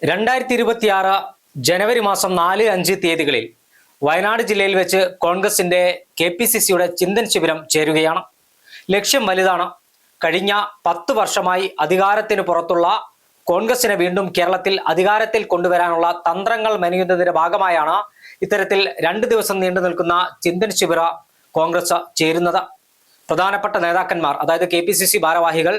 2026 ജനുവരി മാസം 4-5 തീയതികളിൽ വയനാട് ജില്ലയിൽ വെച്ച് കോൺഗ്രസിന്റെ KPCCയുടെ ചിന്തൻ ശിബിരം ചേരുകയാണ്. ലക്ഷ്യം വലുതാണ്. കഴിഞ്ഞ 10 വർഷമായി അധികാരത്തിന് പുറത്തുള്ള കോൺഗ്രസിനെ വീണ്ടും കേരളത്തിൽ അധികാരത്തിൽ കൊണ്ടുവരാനുള്ള തന്ത്രങ്ങൾ മെനയുന്നതിന്റെ ഭാഗമായാണ് ഇത്തരത്തിൽ 2 ദിവസം നീണ്ടു നിൽക്കുന്ന ചിന്തൻ ശിബിര കോൺഗ്രസ് ചേരുന്നത്. പ്രധാനപ്പെട്ട നേതാക്കന്മാർ, അതായത് KPCC ഭാരവാഹികൾ,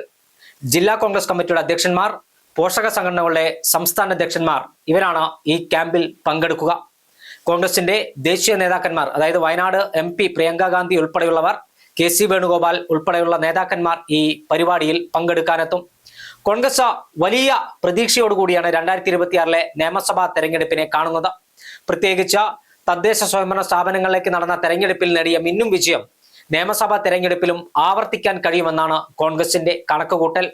ജില്ലാ കോൺഗ്രസ് കമ്മിറ്റിയുടെ അധ്യക്ഷന്മാർ, പോഷക സംഘടനകളുടെ സംസ്ഥാന അധ്യക്ഷന്മാർ, ഇവരാണ് ഈ ക്യാമ്പിൽ പങ്കെടുക്കുക. കോൺഗ്രസിന്റെ ദേശീയ നേതാക്കന്മാർ, അതായത് വയനാട് MP പ്രിയങ്ക ഗാന്ധി ഉൾപ്പെടെയുള്ളവർ, KC വേണുഗോപാൽ ഉൾപ്പെടെയുള്ള നേതാക്കന്മാർ ഈ പരിപാടിയിൽ പങ്കെടുക്കാനെത്തും. കോൺഗ്രസ് വലിയ പ്രതീക്ഷയോടുകൂടിയാണ് 2026 നിയമസഭാ തെരഞ്ഞെടുപ്പിനെ കാണുന്നത്. പ്രത്യേകിച്ച് തദ്ദേശ സ്വയംഭരണ സ്ഥാപനങ്ങളിലേക്ക് നടന്ന തെരഞ്ഞെടുപ്പിൽ നേടിയ മിന്നും വിജയം നിയമസഭാ തെരഞ്ഞെടുപ്പിലും ആവർത്തിക്കാൻ കഴിയുമെന്നാണ് കോൺഗ്രസിന്റെ കണക്കുകൂട്ടൽ.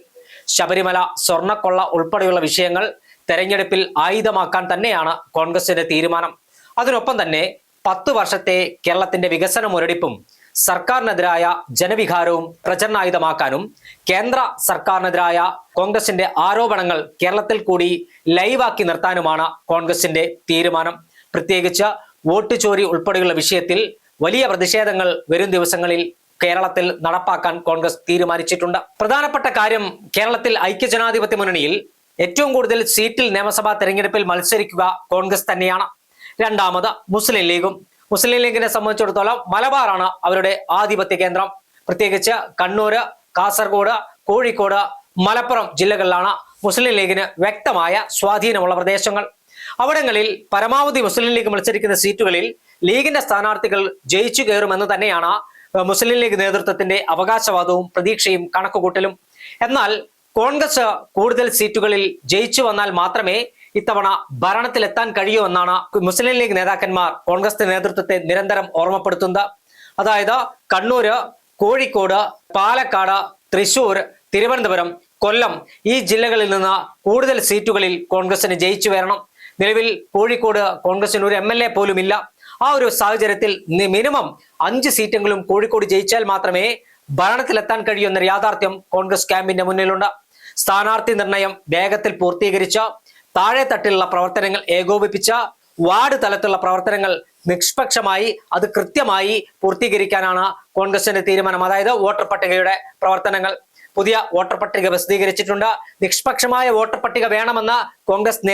ശബരിമല, സ്വർണ്ണക്കൊള്ള ഉൾപ്പെടെയുള്ള വിഷയങ്ങൾ തെരഞ്ഞെടുപ്പിൽ ആയുധമാക്കാൻ തന്നെയാണ് കോൺഗ്രസിന്റെ തീരുമാനം. അതിനൊപ്പം തന്നെ 10 വർഷത്തെ കേരളത്തിന്റെ വികസന മുരടിപ്പും സർക്കാരിനെതിരായ ജനവികാരവും പ്രചരണായുധമാക്കാനും കേന്ദ്ര സർക്കാരിനെതിരായ കോൺഗ്രസിന്റെ ആരോപണങ്ങൾ കേരളത്തിൽ കൂടി ലൈവാക്കി നിർത്താനുമാണ് കോൺഗ്രസിന്റെ തീരുമാനം. പ്രത്യേകിച്ച് വോട്ട് ചോരി ഉൾപ്പെടെയുള്ള വിഷയത്തിൽ വലിയ പ്രതിഷേധങ്ങൾ വരും ദിവസങ്ങളിൽ കേരളത്തിൽ നടപ്പാക്കാൻ കോൺഗ്രസ് തീരുമാനിച്ചിട്ടുണ്ട്. പ്രധാനപ്പെട്ട കാര്യം, കേരളത്തിൽ ഐക്യജനാധിപത്യ മുന്നണിയിൽ ഏറ്റവും കൂടുതൽ സീറ്റിൽ നിയമസഭാ തെരഞ്ഞെടുപ്പിൽ മത്സരിക്കുക കോൺഗ്രസ് തന്നെയാണ്. രണ്ടാമത് മുസ്ലിം ലീഗും. മുസ്ലിം ലീഗിനെ സംബന്ധിച്ചിടത്തോളം മലബാറാണ് അവരുടെ ആധിപത്യ കേന്ദ്രം. പ്രത്യേകിച്ച് കണ്ണൂര്, കാസർഗോഡ്, കോഴിക്കോട്, മലപ്പുറം ജില്ലകളിലാണ് മുസ്ലിം ലീഗിന് വ്യക്തമായ സ്വാധീനമുള്ള പ്രദേശങ്ങൾ. അവിടങ്ങളിൽ പരമാവധി മുസ്ലിം ലീഗ് മത്സരിക്കുന്ന സീറ്റുകളിൽ ലീഗിന്റെ സ്ഥാനാർത്ഥികൾ ജയിച്ചു കയറുമെന്ന് തന്നെയാണ് മുസ്ലിം ലീഗ് നേതൃത്വത്തിന്റെ അവകാശവാദവും പ്രതീക്ഷയും കണക്കുകൂട്ടലും. എന്നാൽ കോൺഗ്രസ് കൂടുതൽ സീറ്റുകളിൽ ജയിച്ചു വന്നാൽ മാത്രമേ ഇത്തവണ ഭരണത്തിലെത്താൻ കഴിയൂ എന്നാണ് മുസ്ലിം ലീഗ് നേതാക്കന്മാർ കോൺഗ്രസ് നേതൃത്വത്തെ നിരന്തരം ഓർമ്മപ്പെടുത്തുന്നത്. അതായത് കണ്ണൂര്, കോഴിക്കോട്, പാലക്കാട്, തൃശൂർ, തിരുവനന്തപുരം, കൊല്ലം ഈ ജില്ലകളിൽ നിന്ന് കൂടുതൽ സീറ്റുകളിൽ കോൺഗ്രസിന് ജയിച്ചു വരണം. നിലവിൽ കോഴിക്കോട് കോൺഗ്രസിന് ഒരു MLA പോലും ഇല്ല. ആ ഒരു സാഹചര്യത്തിൽ മിനിമം 5 സീറ്റെങ്കിലും കോഴിക്കോട് ജയിച്ചാൽ മാത്രമേ ഭരണത്തിലെത്താൻ കഴിയൂ എന്ന യാഥാർത്ഥ്യം കോൺഗ്രസ് ക്യാമ്പിന്റെ മുന്നിലുണ്ട്. സ്ഥാനാർത്ഥി നിർണയം വേഗത്തിൽ പൂർത്തീകരിച്ച, താഴെ തട്ടിലുള്ള പ്രവർത്തനങ്ങൾ ഏകോപിപ്പിച്ച, വാർഡ് തലത്തിലുള്ള പ്രവർത്തനങ്ങൾ നിഷ്പക്ഷമായി അത് കൃത്യമായി പൂർത്തീകരിക്കാനാണ് കോൺഗ്രസിന്റെ തീരുമാനം. അതായത് വോട്ടർ പട്ടികയുടെ പ്രവർത്തനങ്ങൾ, പുതിയ വോട്ടർ പട്ടിക പ്രസിദ്ധീകരിച്ചിട്ടുണ്ട്. നിഷ്പക്ഷമായ വോട്ടർ പട്ടിക വേണമെന്ന് കോൺഗ്രസ്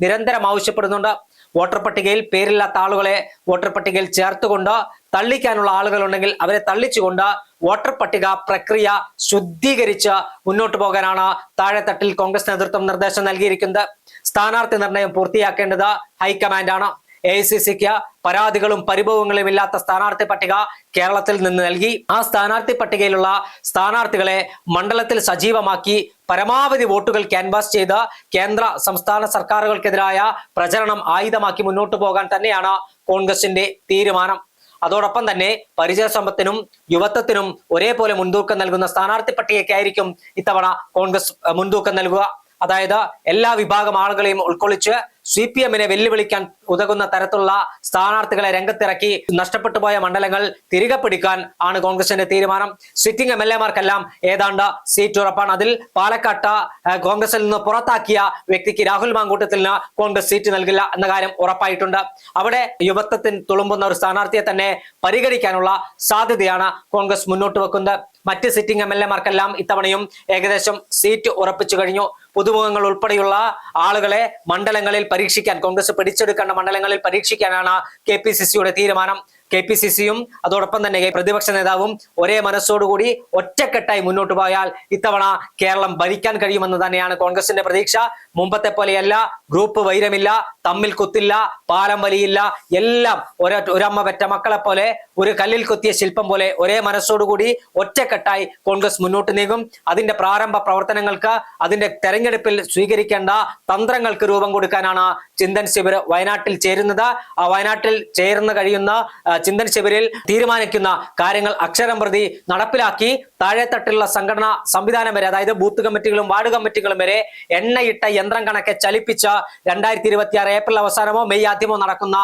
നിരന്തരം ആവശ്യപ്പെടുന്നുണ്ട്. വോട്ടർ പട്ടികയിൽ പേരില്ലാത്ത ആളുകളെ വോട്ടർ പട്ടികയിൽ ചേർത്തുകൊണ്ട് തള്ളിക്കാനുള്ള ആളുകളുണ്ടെങ്കിൽ അവരെ തള്ളിച്ചുകൊണ്ട് വോട്ടർ പട്ടിക പ്രക്രിയ ശുദ്ധീകരിച്ച് മുന്നോട്ട് പോകാനാണ് താഴെത്തട്ടിൽ കോൺഗ്രസ് നേതൃത്വം നിർദ്ദേശം നൽകിയിരിക്കുന്നത്. സ്ഥാനാർത്ഥി നിർണയം പൂർത്തിയാക്കേണ്ടത് ഹൈക്കമാൻഡാണ്. AICCക്ക് പരാതികളും പരിഭവങ്ങളും ഇല്ലാത്ത സ്ഥാനാർത്ഥി പട്ടിക കേരളത്തിൽ നിന്ന് നൽകി. ആ സ്ഥാനാർത്ഥി പട്ടികയിലുള്ള സ്ഥാനാർത്ഥികളെ മണ്ഡലത്തിൽ സജീവമാക്കി പരമാവധി വോട്ടുകൾ ക്യാൻവാസ് ചെയ്ത് കേന്ദ്ര സംസ്ഥാന സർക്കാരുകൾക്കെതിരായ പ്രചരണം ആയുധമാക്കി മുന്നോട്ട് പോകാൻ തന്നെയാണ് കോൺഗ്രസിന്റെ തീരുമാനം. അതോടൊപ്പം തന്നെ പരിചയസമ്പത്തിനും യുവത്വത്തിനും ഒരേപോലെ മുൻതൂക്കം നൽകുന്ന സ്ഥാനാർത്ഥി പട്ടികയ്ക്കായിരിക്കും ഇത്തവണ കോൺഗ്രസ് മുൻതൂക്കം നൽകുക. അതായത് എല്ലാ വിഭാഗം ആളുകളെയും ഉൾക്കൊള്ളിച്ച് CPM-നെ വെല്ലുവിളിക്കാൻ ഉതകുന്ന തരത്തിലുള്ള സ്ഥാനാർത്ഥികളെ രംഗത്തിറക്കി നഷ്ടപ്പെട്ടു പോയ മണ്ഡലങ്ങൾ തിരികെ പിടിക്കാൻ ആണ് കോൺഗ്രസിന്റെ തീരുമാനം. സിറ്റിംഗ് MLA-മാർക്കെല്ലാം ഏതാണ്ട് സീറ്റ് ഉറപ്പാണ്. അതിൽ പാലക്കാട്ട് കോൺഗ്രസിൽ നിന്ന് പുറത്താക്കിയ വ്യക്തിക്ക്, രാഹുൽ മാങ്കൂട്ടത്തിന് കോൺഗ്രസ് സീറ്റ് നൽകില്ല എന്ന കാര്യം ഉറപ്പായിട്ടുണ്ട്. അവിടെ യുവത്വത്തിന് തുളുമ്പുന്ന ഒരു സ്ഥാനാർത്ഥിയെ തന്നെ പരിഗണിക്കാനുള്ള സാധ്യതയാണ് കോൺഗ്രസ് മുന്നോട്ട് വെക്കുന്നത്. മറ്റ് സിറ്റിംഗ് MLA-മാർക്കെല്ലാം ഇത്തവണയും ഏകദേശം സീറ്റ് ഉറപ്പിച്ചു കഴിഞ്ഞു. പുതുമുഖങ്ങൾ ഉൾപ്പെടെയുള്ള ആളുകളെ മണ്ഡലങ്ങളിൽ പരീക്ഷിക്കാൻ, കോൺഗ്രസ് പിടിച്ചെടുക്കേണ്ട മണ്ഡലങ്ങളിൽ പരീക്ഷിക്കാനാണ് KPCCയുടെ തീരുമാനം. KPCCയും അതോടൊപ്പം തന്നെ പ്രതിപക്ഷ നേതാവും ഒരേ മനസ്സോടുകൂടി ഒറ്റക്കെട്ടായി മുന്നോട്ട് പോയാൽ ഇത്തവണ കേരളം ഭരിക്കാൻ കഴിയുമെന്ന് തന്നെയാണ് കോൺഗ്രസിന്റെ പ്രതീക്ഷ. മുമ്പത്തെ പോലെയല്ല, ഗ്രൂപ്പ് വൈരമില്ല, തമ്മിൽ കുത്തില്ല, പാലം വലിയില്ല, എല്ലാം ഒരമ്മ പെറ്റ മക്കളെ പോലെ, ഒരു കല്ലിൽ കൊത്തിയ ശില്പം പോലെ ഒരേ മനസ്സോടുകൂടി ഒറ്റക്കെട്ടായി കോൺഗ്രസ് മുന്നോട്ട് നീങ്ങും. അതിന്റെ പ്രാരംഭ പ്രവർത്തനങ്ങൾക്ക്, അതിന്റെ തെരഞ്ഞെടുപ്പിൽ സ്വീകരിക്കേണ്ട തന്ത്രങ്ങൾക്ക് രൂപം കൊടുക്കാനാണ് ചിന്തൻ ശിബിർ വയനാട്ടിൽ ചേരുന്നത്. ആ വയനാട്ടിൽ ചേർന്ന് കഴിയുന്ന ചിന്തൻ ശിബിരിൽ തീരുമാനിക്കുന്ന കാര്യങ്ങൾ അക്ഷരം പ്രതി നടപ്പിലാക്കി താഴെത്തട്ടിലുള്ള സംഘടനാ സംവിധാനം വരെ, അതായത് ബൂത്ത് കമ്മിറ്റികളും വാർഡ് കമ്മിറ്റികളും വരെ എണ്ണയിട്ട യന്ത്രം കണക്കെ ചലിപ്പിച്ച 2026 ഏപ്രിൽ അവസാനമോ മെയ് ആദ്യമോ നടക്കുന്ന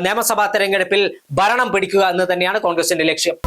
നിയമസഭാ തെരഞ്ഞെടുപ്പിൽ ഭരണം പിടിക്കുക എന്ന് തന്നെയാണ് കോൺഗ്രസിന്റെ ലക്ഷ്യം.